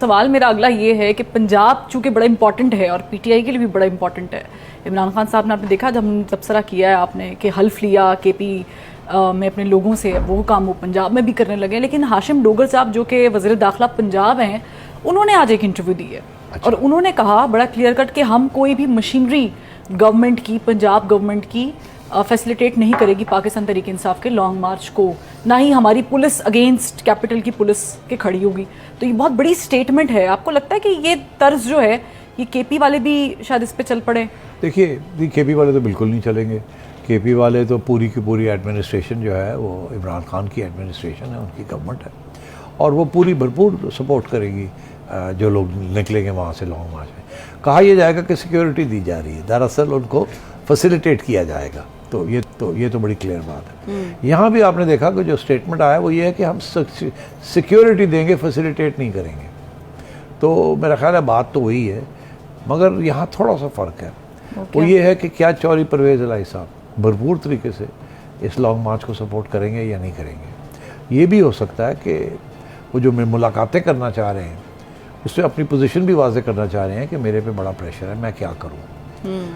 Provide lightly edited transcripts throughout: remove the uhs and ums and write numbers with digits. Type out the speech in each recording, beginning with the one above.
सवाल मेरा अगला ये है कि पंजाब चूँकि बड़ा इंपॉर्टेंट है और पीटीआई के लिए भी बड़ा इंपॉर्टेंट है। इमरान खान साहब ने आपने देखा जब तबसरा किया है आपने कि हल्फ लिया केपी में अपने लोगों से, वो काम वो पंजाब में भी करने लगे। लेकिन हाशिम डोगर साहब जो कि वज़ीर दाखिला पंजाब हैं, उन्होंने आज एक इंटरव्यू दी है। अच्छा। और उन्होंने कहा बड़ा क्लियर कट कि हम कोई भी मशीनरी गवर्नमेंट की, पंजाब गवर्नमेंट की फैसिलिटेट नहीं करेगी पाकिस्तान तहरीक इंसाफ के लॉन्ग मार्च को, ना ही हमारी पुलिस अगेंस्ट कैपिटल की पुलिस के खड़ी होगी। तो ये बहुत बड़ी स्टेटमेंट है। आपको लगता है कि ये तर्ज जो है ये केपी वाले भी शायद इस पे चल पड़े? देखिए केपी वाले तो बिल्कुल नहीं चलेंगे। केपी वाले तो पूरी की पूरी एडमिनिस्ट्रेशन जो है वो इमरान खान की एडमिनिस्ट्रेशन है, उनकी गवर्नमेंट है, और वो पूरी भरपूर सपोर्ट करेगी जो लोग निकलेंगे वहाँ से लॉन्ग मार्च में। कहा यह जाएगा कि सिक्योरिटी दी जा रही है, दरअसल उनको फैसिलिटेट किया जाएगा। तो ये तो बड़ी क्लियर बात है। यहाँ भी आपने देखा कि जो स्टेटमेंट आया वो ये है कि हम सिक्योरिटी देंगे, फैसिलिटेट नहीं करेंगे। तो मेरा ख्याल है बात तो वही है, मगर यहाँ थोड़ा सा फ़र्क है। वो ये है कि क्या चौधरी परवेज़ इलाही साहब भरपूर तरीके से इस लॉन्ग मार्च को सपोर्ट करेंगे या नहीं करेंगे। ये भी हो सकता है कि वो जो मुलाकातें करना चाह रहे हैं उससे अपनी पोजीशन भी वाज़ेह करना चाह रहे हैं कि मेरे पे बड़ा प्रेशर है, मैं क्या करूँ,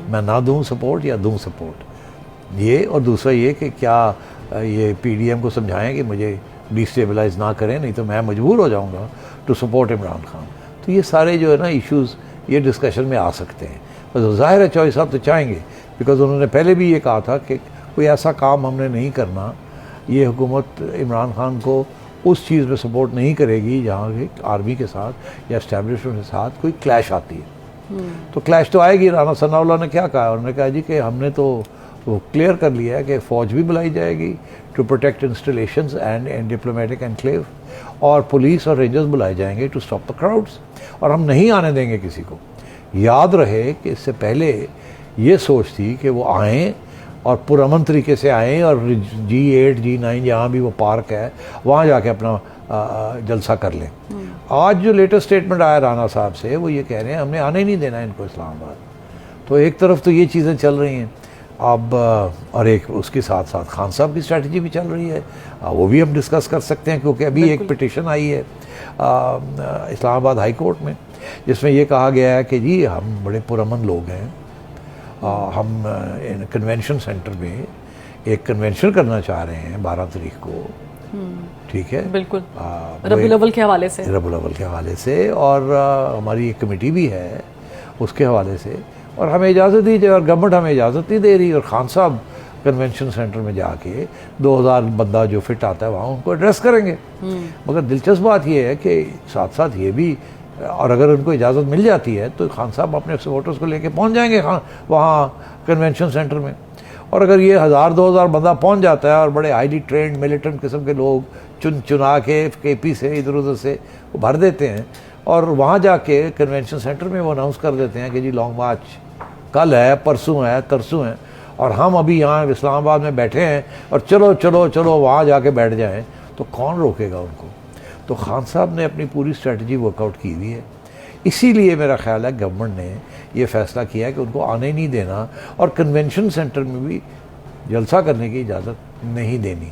मैं ना दूँ सपोर्ट या दूँ सपोर्ट। ये और दूसरा ये कि क्या ये पीडीएम को समझाएं कि मुझे डिस्टेबलाइज ना करें, नहीं तो मैं मजबूर हो जाऊंगा टू सपोर्ट इमरान खान। तो ये सारे जो है ना इश्यूज़ ये डिस्कशन में आ सकते हैं। तो ज़ाहिर है चौधरी साहब तो चाहेंगे, बिकॉज उन्होंने पहले भी ये कहा था कि कोई ऐसा काम हमने नहीं करना, ये हुकूमत इमरान खान को उस चीज़ में सपोर्ट नहीं करेगी जहाँ की आर्मी के साथ या इस्टेब्लिशमेंट के साथ कोई क्लैश आती है। तो क्लैश तो आएगी। राना सनाउल्लाह ने क्या कहा, उन्होंने कहा जी कि हमने तो वो क्लियर कर लिया है कि फ़ौज भी बुलाई जाएगी to protect installations and diplomatic enclave, और पुलिस और रेंजर्स बुलाए जाएंगे टू स्टॉप द क्राउड्स, और हम नहीं आने देंगे किसी को। याद रहे कि इससे पहले ये सोच थी कि वो आएँ और पुरअमन तरीके से आएँ और G8 G9 जहाँ भी वो पार्क है वहाँ जाके अपना जलसा कर लें। आज जो लेटेस्ट स्टेटमेंट आया राना साहब से वो ये कह रहे हैं हमने आने नहीं देना इनको इस्लामाबाद। तो एक तरफ तो ये चीज़ें चल रही हैं अब, और एक उसके साथ साथ खान साहब की स्ट्रैटेजी भी चल रही है, वो भी हम डिस्कस कर सकते हैं, क्योंकि अभी एक पिटिशन आई है इस्लामाबाद हाई कोर्ट में जिसमें ये कहा गया है कि जी हम बड़े पुरअमन लोग हैं, हम कन्वेंशन सेंटर में एक कन्वेंशन करना चाह रहे हैं 12 तारीख को, ठीक है, बिल्कुल रबीउल अव्वल के हवाले से, और हमारी एक कमेटी भी है उसके हवाले से, और हमें इजाज़त दी जाए, और गवर्नमेंट हमें इजाज़त नहीं दे रही। और खान साहब कन्वेंशन सेंटर में जाके 2000 बंदा जो फिट आता है वहाँ उनको एड्रेस करेंगे। मगर दिलचस्प बात यह है कि साथ साथ ये भी, और अगर उनको इजाज़त मिल जाती है तो खान साहब अपने सपोर्टर्स को लेके पहुँच जाएंगे वहाँ कन्वेंशन सेंटर में। और अगर ये 1000-2000 बंदा पहुँच जाता है और बड़े हाईली ट्रेंड मिलिटेंट किस्म के लोग चुना के केपी से इधर उधर से भर देते हैं, और वहाँ जाके कन्वेंशन सेंटर में वो अनाउंस कर देते हैं कि जी लॉन्ग मार्च कल है, परसों है, तरसों है, और हम अभी यहाँ इस्लामाबाद में बैठे हैं और चलो चलो चलो वहाँ जाके बैठ जाएं, तो कौन रोकेगा उनको। तो खान साहब ने अपनी पूरी स्ट्रेटजी वर्कआउट की हुई है। इसीलिए मेरा ख्याल है गवर्नमेंट ने ये फ़ैसला किया है कि उनको आने नहीं देना और कन्वेंशन सेंटर में भी जलसा करने की इजाज़त नहीं देनी।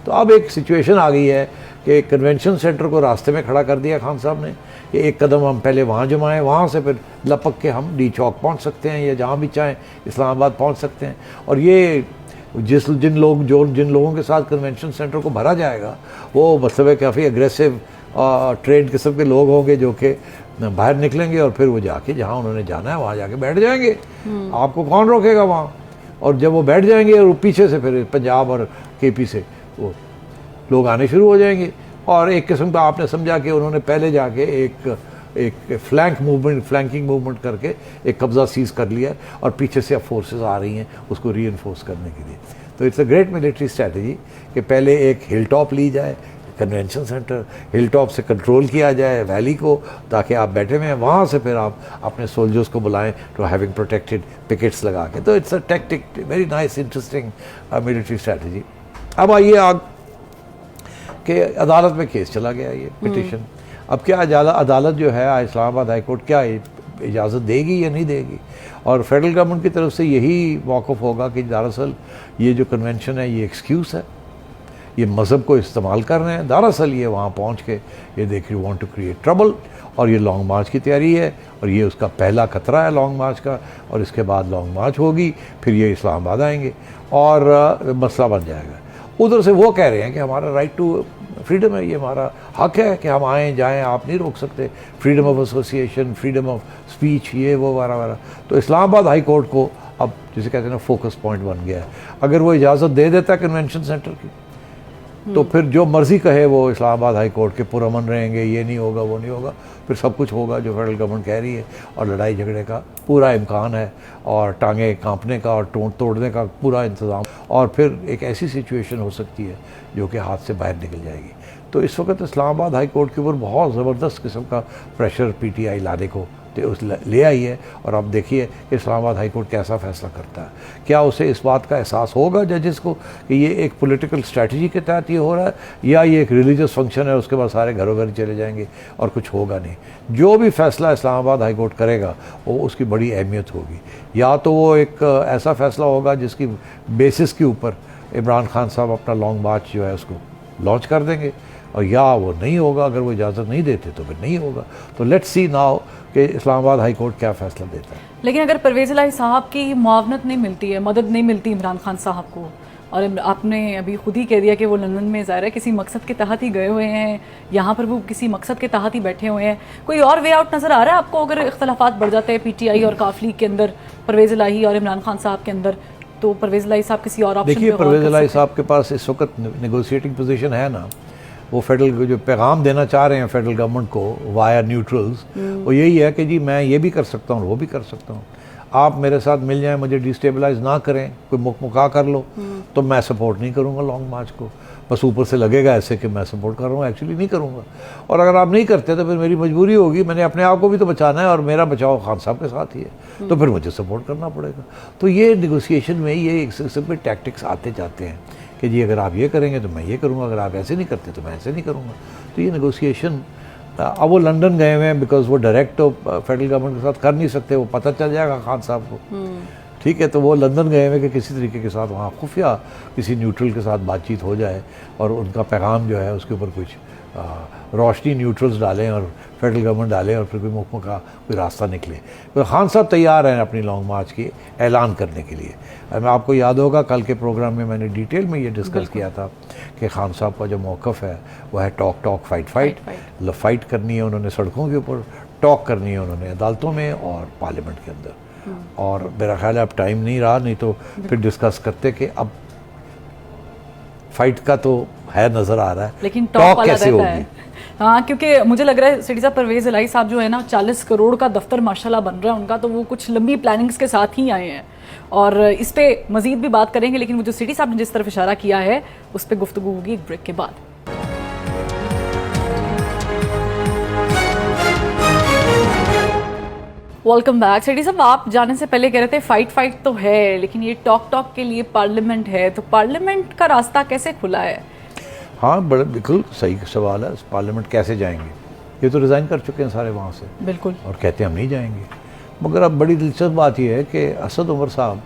तो अब एक सिचुएशन आ गई है कि कन्वेंशन सेंटर को रास्ते में खड़ा कर दिया खान साहब ने कि एक कदम हम पहले वहाँ जमाएं, वहाँ से फिर लपक के हम डी चौक पहुँच सकते हैं या जहाँ भी चाहें इस्लामाबाद पहुँच सकते हैं। और ये जिन लोगों के साथ कन्वेंशन सेंटर को भरा जाएगा वो मतलब काफ़ी एग्रेसिव ट्रेंड किस्म के लोग होंगे जो कि बाहर निकलेंगे और फिर वो जाके जहाँ उन्होंने जाना है वहाँ जाके बैठ जाएंगे। आपको कौन रोकेगा वहाँ। और जब वो बैठ जाएंगे और पीछे से फिर पंजाब और केपी से वो लोग आने शुरू हो जाएंगे, और एक किस्म का आपने समझा कि उन्होंने पहले जाके एक फ्लैंकिंग मूवमेंट करके एक कब्ज़ा सीज़ कर लिया और पीछे से अब फोर्सेस आ रही हैं उसको रीइंफोर्स करने के लिए। तो it's a great military strategy कि पहले एक हिल टॉप ली जाए, कन्वेंशन सेंटर, हिल टॉप से कंट्रोल किया जाए वैली को, ताकि आप बैठे हुए हैं, वहाँ से फिर आप अपने सोल्जर्स को बुलाएं टू हैविंग प्रोटेक्टेड पिकेट्स लगा के। तो it's a tactic, very nice interesting military strategy. अब आइए आग के अदालत में केस चला गया ये पिटिशन। अब क्या अदालत जो है इस्लामाबाद हाई कोर्ट क्या इजाज़त देगी या नहीं देगी, और फेडरल गवर्नमेंट की तरफ से यही मौक़िफ़ होगा कि दरअसल ये जो कन्वेंशन है ये एक्सक्यूज़ है, ये मज़हब को इस्तेमाल कर रहे हैं, दरअसल ये वहाँ पहुँच के ये देख वांट टू क्रिएट ट्रबल, और ये लॉन्ग मार्च की तैयारी है, और ये उसका पहला खतरा है लॉन्ग मार्च का, और इसके बाद लॉन्ग मार्च होगी, फिर ये इस्लामाबाद आएंगे और मसला बन जाएगा। उधर से वो कह रहे हैं कि हमारा राइट टू फ्रीडम है, ये हमारा हक है कि हम आएँ जाएँ, आप नहीं रोक सकते, freedom of association, freedom of speech, ये वो वारा। तो इस्लामाबाद हाई कोर्ट को अब जिसे कहते हैं ना फोकस पॉइंट बन गया है। अगर वो इजाज़त दे देता है कन्वेंशन सेंटर की, तो फिर जो मर्ज़ी कहे वो इस्लामाबाद हाई कोर्ट के पुरअमन रहेंगे, ये नहीं होगा वो नहीं होगा, फिर सब कुछ होगा जो फेडरल गवर्नमेंट कह रही है, और लड़ाई झगड़े का पूरा इम्कान है, और टांगे कांपने का और तोड़ने का पूरा इंतज़ाम, और फिर एक ऐसी सिचुएशन हो सकती है जो कि हाथ से बाहर निकल जाएगी। तो इस वक्त इस्लामाबाद हाई कोर्ट के ऊपर बहुत ज़बरदस्त किस्म का प्रेशर PTI लाने को ले आई है, और अब देखिए कि इस्लामाबाद हाई कोर्ट कैसा फ़ैसला करता है। क्या उसे इस बात का एहसास होगा जजेस को कि ये एक पॉलिटिकल स्ट्रेटजी के तहत ये हो रहा है, या ये एक रिलीजियस फंक्शन है, उसके बाद सारे घरों घर चले जाएंगे और कुछ होगा नहीं। जो भी फ़ैसला इस्लामाबाद हाई कोर्ट करेगा वो उसकी बड़ी अहमियत होगी। या तो वो एक ऐसा फ़ैसला होगा जिसकी बेसिस के ऊपर इमरान खान साहब अपना लॉन्ग मार्च जो है उसको लॉन्च कर देंगे, और या वो नहीं होगा, अगर वो इजाज़त नहीं देते तो फिर नहीं होगा। तो लेट्स सी नाउ कि इस्लामाबाद हाई कोर्ट क्या फ़ैसला देता है। लेकिन अगर परवेज़ इलाही साहब की मुआवनत नहीं मिलती है, मदद नहीं मिलती इमरान खान साहब को, और आपने अभी खुद ही कह दिया कि वो लंदन में ज़ाहिर है किसी मकसद के तहत ही गए हुए हैं, यहाँ पर वो किसी मकसद के तहत ही बैठे हुए हैं, कोई और वे आउट नज़र आ रहा है आपको अगर इख्तलाफात बढ़ जाते हैं PTI और काफ लीग के अंदर, परवेज़ इलाही और इमरान खान साहब के अंदर, तो परवेज़ इलाही साहब किसी और ऑप्शन? देखिए, परवेज़ इलाही साहब के पास इस वक्त नेगोशिएटिंग पोजीशन है ना, वो फेडरल को जो पैगाम देना चाह रहे हैं फेडरल गवर्नमेंट को वाया न्यूट्रल्स, वो यही है कि जी मैं ये भी कर सकता हूँ, वो भी कर सकता हूँ, आप मेरे साथ मिल जाएं, मुझे डिस्टेबलाइज ना करें, कोई मुका कर लो तो मैं सपोर्ट नहीं करूँगा लॉन्ग मार्च को। बस ऊपर से लगेगा ऐसे कि मैं सपोर्ट कर रहा हूँ, एक्चुअली नहीं करूँगा। और अगर आप नहीं करते तो फिर मेरी मजबूरी होगी, मैंने अपने आप को भी तो बचाना है, और मेरा बचाव खान साहब के साथ ही है, तो फिर मुझे सपोर्ट करना पड़ेगा। तो ये निगोसिएशन में ये एक किस्म के टैक्टिक्स आते जाते हैं कि जी अगर आप ये करेंगे तो मैं ये करूँगा, अगर आप ऐसे नहीं करते तो मैं ऐसे नहीं करूँगा। तो ये नेगोशिएशन, अब वो लंदन गए हुए हैं बिकॉज वो डायरेक्ट तो फेडरल गवर्नमेंट के साथ कर नहीं सकते, वो पता चल जाएगा खान साहब को, ठीक है। तो वो लंदन गए हुए कि किसी तरीके के साथ वहाँ खुफिया किसी न्यूट्रल के साथ बातचीत हो जाए, और उनका पैगाम जो है उसके ऊपर कुछ रोशनी न्यूट्रल्स डालें और फेडरल गवर्नमेंट डालें, और फिर कोई मुकम्मल का कोई रास्ता निकले। तो खान साहब तैयार हैं अपनी लॉन्ग मार्च की ऐलान करने के लिए। मैं आपको याद होगा कल के प्रोग्राम में मैंने डिटेल में ये डिस्कस किया था कि खान साहब का जो मौक़िफ़ है वह है टॉक फाइट। फाइट करनी है उन्होंने सड़कों के ऊपर, टॉक करनी है उन्होंने अदालतों में और पार्लियामेंट के अंदर। और मेरा ख्याल है अब टाइम नहीं रहा, नहीं तो फिर डिस्कस करते कि अब फाइट का तो है नज़र आ रहा है, लेकिन टॉक कैसे होगी। हाँ, क्योंकि मुझे लग रहा है सिटी साहब परवेज़ इलाही साहब जो है ना 40 करोड़ का दफ्तर माशाल्लाह बन रहा है उनका, तो वो कुछ लंबी प्लानिंग्स के साथ ही आए हैं, और इस पे मजीद भी बात करेंगे। लेकिन वो जो सिटी साहब ने जिस तरफ इशारा किया है उस पर गुफ्तगू होगी एक ब्रेक के बाद। Welcome back. सिटी साहब, आप जाने से पहले कह रहे थे फाइट तो है, लेकिन ये टॉक के लिए पार्लियामेंट है, तो पार्लियामेंट का रास्ता कैसे खुला है? हाँ, बड़ा बिल्कुल सही सवाल है। पार्लियामेंट कैसे जाएंगे? ये तो रिज़ाइन कर चुके हैं सारे वहाँ से, बिल्कुल, और कहते हैं हम नहीं जाएंगे। मगर अब बड़ी दिलचस्प बात यह है कि असद उमर साहब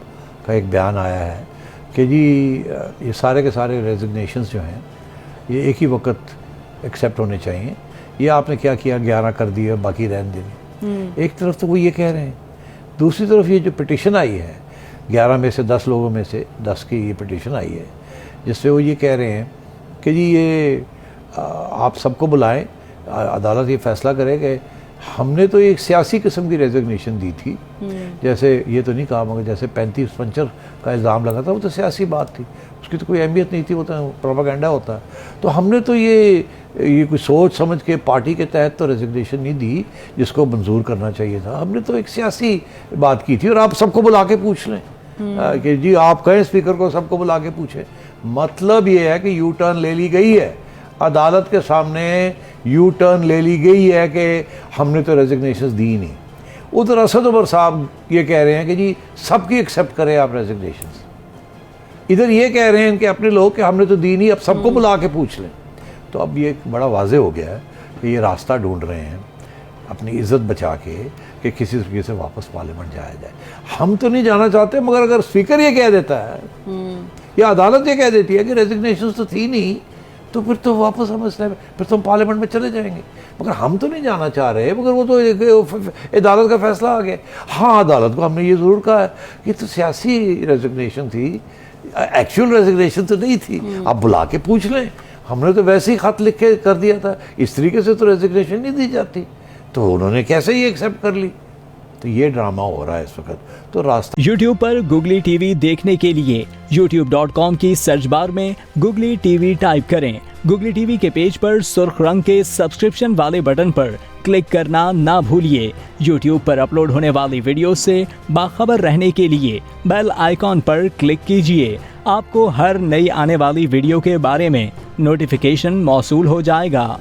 का एक बयान आया है कि जी ये सारे के सारे रेजिग्नेशंस जो हैं ये एक ही वक्त एक्सेप्ट होने चाहिए। ये आपने क्या किया, 11 कर दिए, बाकी रहने देंगे। एक तरफ तो वो ये कह रहे हैं, दूसरी तरफ ये जो पिटिशन आई है 11 में से 10 लोगों में से 10 की ये पिटिशन आई है, जिससे वो ये कह रहे हैं कि जी ये आप सबको बुलाएं, अदालत ये फैसला करे कि हमने तो एक सियासी किस्म की रेजिग्नेशन दी थी, जैसे ये तो नहीं कहा मगर जैसे 35 पंचर का इल्ज़ाम लगा था वो तो सियासी बात थी, उसकी तो कोई अहमियत नहीं थी, वो तो प्रोपेगेंडा होता है। तो हमने तो ये कोई सोच समझ के पार्टी के तहत तो रेजिग्नेशन नहीं दी जिसको मंजूर करना चाहिए था, हमने तो एक सियासी बात की थी। और आप सबको बुला के पूछ लें कि जी आप कहें स्पीकर को सबको बुला के पूछें, मतलब ये है कि यू टर्न ले ली गई है, अदालत के सामने यू टर्न ले ली गई है कि हमने तो रेजिग्नेशन दी नहीं। उधर असद उमर साहब ये कह रहे हैं कि जी सबकी एक्सेप्ट करें आप रेजिग्नेशन, इधर ये कह रहे हैं कि अपने लोग कि हमने तो दी नहीं, अब सबको बुला के पूछ लें। तो अब ये बड़ा वाजे हो गया है कि ये रास्ता ढूंढ रहे हैं अपनी इज्जत बचा के कि किसी तरीके से वापस पार्लियामेंट जाया जाए। हम तो नहीं जाना चाहते, मगर अगर स्पीकर ये कह देता है या अदालत ये कह देती है कि रेजिग्नेशन तो थी नहीं, तो फिर तो वापस हम इस टाइम फिर तो हम पार्लियामेंट में चले जाएंगे। मगर हम तो नहीं जाना चाह रहे, मगर वो तो अदालत का फैसला आ गया। हाँ, अदालत को हमने ये ज़रूर कहा है कि तो सियासी रेजिग्नेशन थी, एक्चुअल रेजिग्नेशन तो नहीं थी। आप बुला के पूछ लें, हमने तो वैसे ही खत लिख के कर दिया था, इस तरीके से तो रेजिग्नेशन नहीं दी जाती। तो उन्होंने कैसे ही एक्सेप्ट कर ली। तो ये ड्रामा हो रहा है इस वक्त। तो रास्ता YouTube पर Googly TV देखने के लिए youtube.com की सर्च बार में Googly TV टाइप करें। Googly TV के पेज पर सुर्ख रंग के सब्सक्रिप्शन वाले बटन पर क्लिक करना ना भूलिए। YouTube पर अपलोड होने वाली वीडियो से बाखबर रहने के लिए बेल आइकॉन पर क्लिक कीजिए। आपको हर नई आने वाली वीडियो के बारे में नोटिफिकेशन मौसूल हो जाएगा।